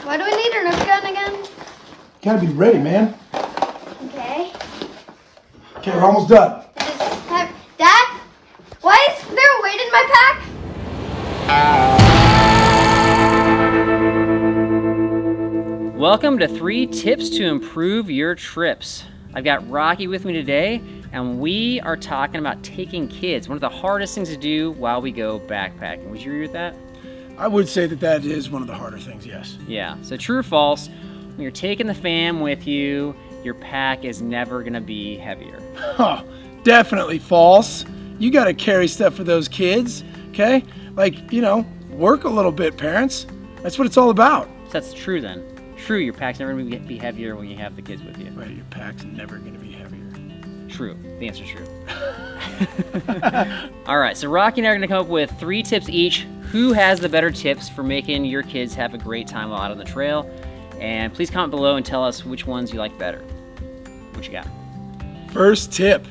Why do we need a Nerf gun again? Gotta be ready, man. Okay. Okay, we're almost done. Dad, why is there a weight in my pack? Welcome to 3 Tips to Improve Your Trips. I've got Rocky with me today, and we are talking about taking kids, one of the hardest things to do while we go backpacking. Would you agree with that? I would say that is one of the harder things, yes. Yeah, so true or false, when you're taking the fam with you, your pack is never gonna be heavier. Huh, definitely false. You gotta carry stuff for those kids, okay? Like, work a little bit, parents. That's what it's all about. So that's true then. True, your pack's never gonna be heavier when you have the kids with you. Right, your pack's never gonna be heavier. True, the answer's true. All right, so Rocky and I are gonna come up with 3 tips each. Who has the better tips for making your kids have a great time while out on the trail? And please comment below and tell us which ones you like better. What you got? First tip,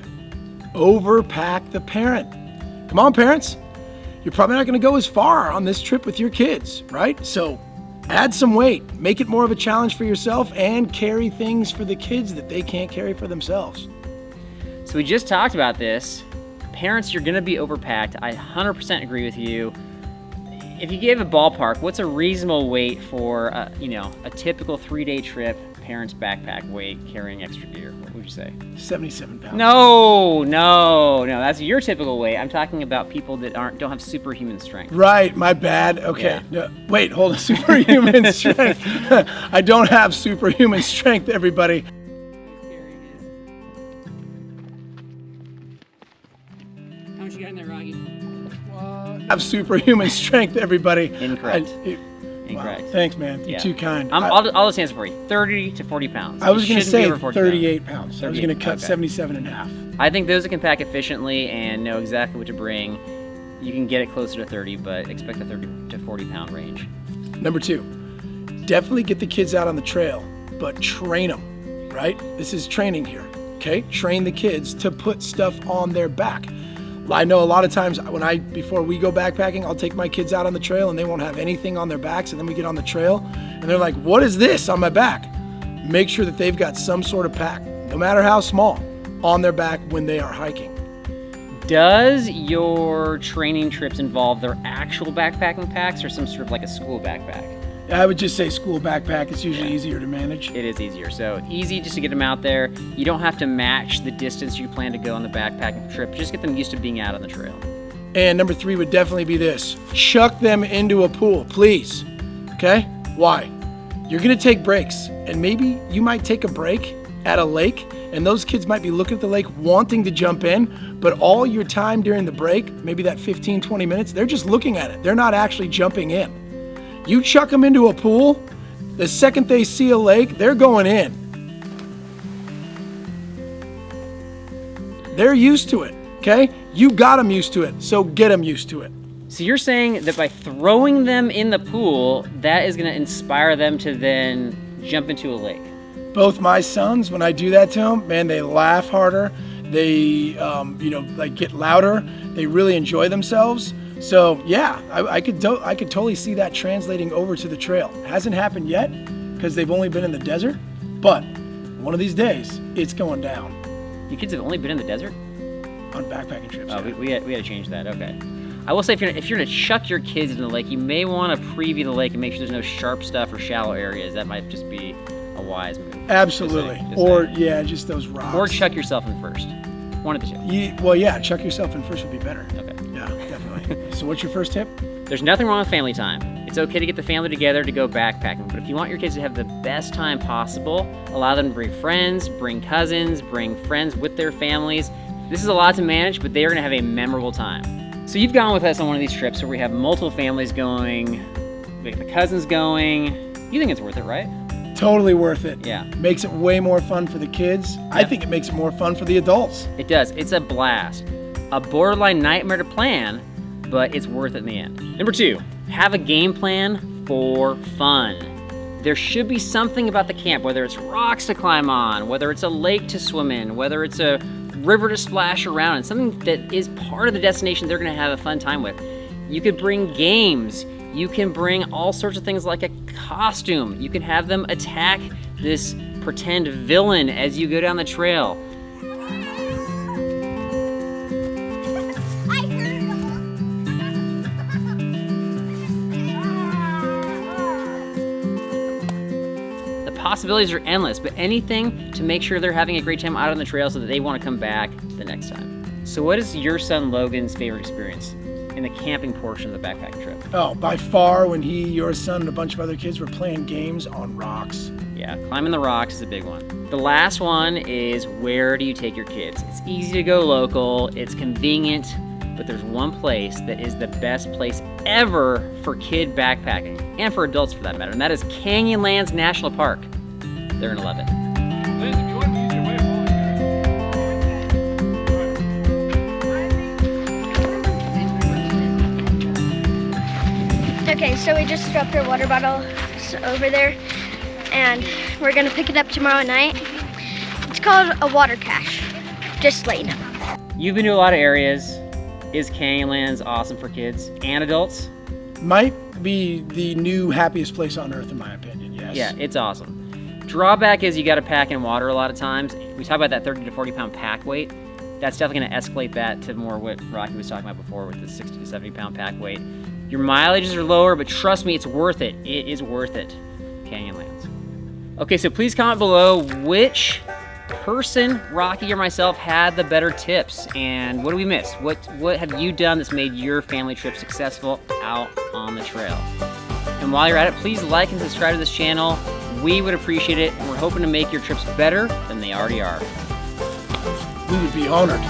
overpack the parent. Come on, parents. You're probably not gonna go as far on this trip with your kids, right? So add some weight, make it more of a challenge for yourself, and carry things for the kids that they can't carry for themselves. So we just talked about this. Parents, you're gonna be overpacked. I 100% agree with you. If you gave a ballpark, what's a reasonable weight for a typical 3-day trip, parents' backpack weight, carrying extra gear? What would you say? 77 pounds. No, that's your typical weight. I'm talking about people that don't have superhuman strength. Right, my bad. Okay. Yeah. No, wait, hold on. Superhuman strength. I don't have superhuman strength, everybody. How much you got in there, Rocky? I have superhuman strength, everybody. Incorrect. Wow, thanks, man. You're too kind. I'll just answer for you. 30 to 40 pounds. I was going to say 38 pounds. I was going to cut 77 and a half. I think those that can pack efficiently and know exactly what to bring, you can get it closer to 30, but expect a 30 to 40 pound range. Number 2, definitely get the kids out on the trail, but train them, right? This is training here, okay? Train the kids to put stuff on their back. I know a lot of times before we go backpacking, I'll take my kids out on the trail and they won't have anything on their backs, and then we get on the trail and they're like, what is this on my back? Make sure that they've got some sort of pack, no matter how small, on their back when they are hiking. Does your training trips involve their actual backpacking packs or some sort of like a school backpack? I would just say school backpack is usually easier to manage. It is easier. So easy just to get them out there. You don't have to match the distance you plan to go on the backpacking trip. Just get them used to being out on the trail. And number 3 would definitely be this. Chuck them into a pool, please. Okay? Why? You're gonna take breaks, and maybe you might take a break at a lake, and those kids might be looking at the lake wanting to jump in, but all your time during the break, maybe that 15, 20 minutes, they're just looking at it. They're not actually jumping in. You chuck them into a pool, the second they see a lake, they're going in. They're used to it, okay? You got them used to it, so get them used to it. So you're saying that by throwing them in the pool, that is gonna inspire them to then jump into a lake? Both my sons, when I do that to them, man, they laugh harder. They, get louder. They really enjoy themselves. So yeah, I could totally see that translating over to the trail. Hasn't happened yet because they've only been in the desert, but one of these days it's going down. Your kids have only been in the desert? On backpacking trips. Oh, we had to change that. Okay. I will say if you're gonna chuck your kids into the lake, you may want to preview the lake and make sure there's no sharp stuff or shallow areas. That might just be a wise move. Absolutely. Just those rocks. Or chuck yourself in first. One of the two. Chuck yourself in first would be better. Okay. Yeah, definitely. So what's your first tip? There's nothing wrong with family time. It's okay to get the family together to go backpacking, but if you want your kids to have the best time possible, allow them to bring friends, bring cousins, bring friends with their families. This is a lot to manage, but they are gonna have a memorable time. So you've gone with us on one of these trips where we have multiple families going, we have the cousins going. You think it's worth it, right? Totally worth it. Yeah. Makes it way more fun for the kids. Yep. I think it makes it more fun for the adults. It does. It's a blast. A borderline nightmare to plan, but it's worth it in the end. Number 2, have a game plan for fun. There should be something about the camp, whether it's rocks to climb on, whether it's a lake to swim in, whether it's a river to splash around in, something that is part of the destination they're gonna have a fun time with. You could bring games. You can bring all sorts of things like a costume. You can have them attack this pretend villain as you go down the trail. Possibilities are endless, but anything to make sure they're having a great time out on the trail so that they want to come back the next time. So what is your son Logan's favorite experience in the camping portion of the backpacking trip? Oh, by far when he, your son, and a bunch of other kids were playing games on rocks. Yeah, climbing the rocks is a big one. The last one is, where do you take your kids? It's easy to go local, it's convenient, but there's one place that is the best place ever for kid backpacking, and for adults for that matter, and that is Canyonlands National Park. They're in Leavitt. Liz, if you want to use your way of Okay, so we just dropped our water bottle over there, and we're gonna pick it up tomorrow night. It's called a water cache, just letting you know. You've been to a lot of areas. Is Canyonlands awesome for kids and adults? Might be the new happiest place on earth in my opinion, yes. Yeah, it's awesome. Drawback is you got to pack in water a lot of times. We talk about that 30 to 40 pound pack weight. That's definitely going to escalate that to more what Rocky was talking about before with the 60 to 70 pound pack weight. Your mileages are lower, but trust me, it's worth it. It is worth it. Canyonlands. Okay, so please comment below which person, Rocky or myself, had the better tips, and what did we miss? What have you done that's made your family trip successful out on the trail? And while you're at it, please like and subscribe to this channel. We would appreciate it, and we're hoping to make your trips better than they already are. We would be honored.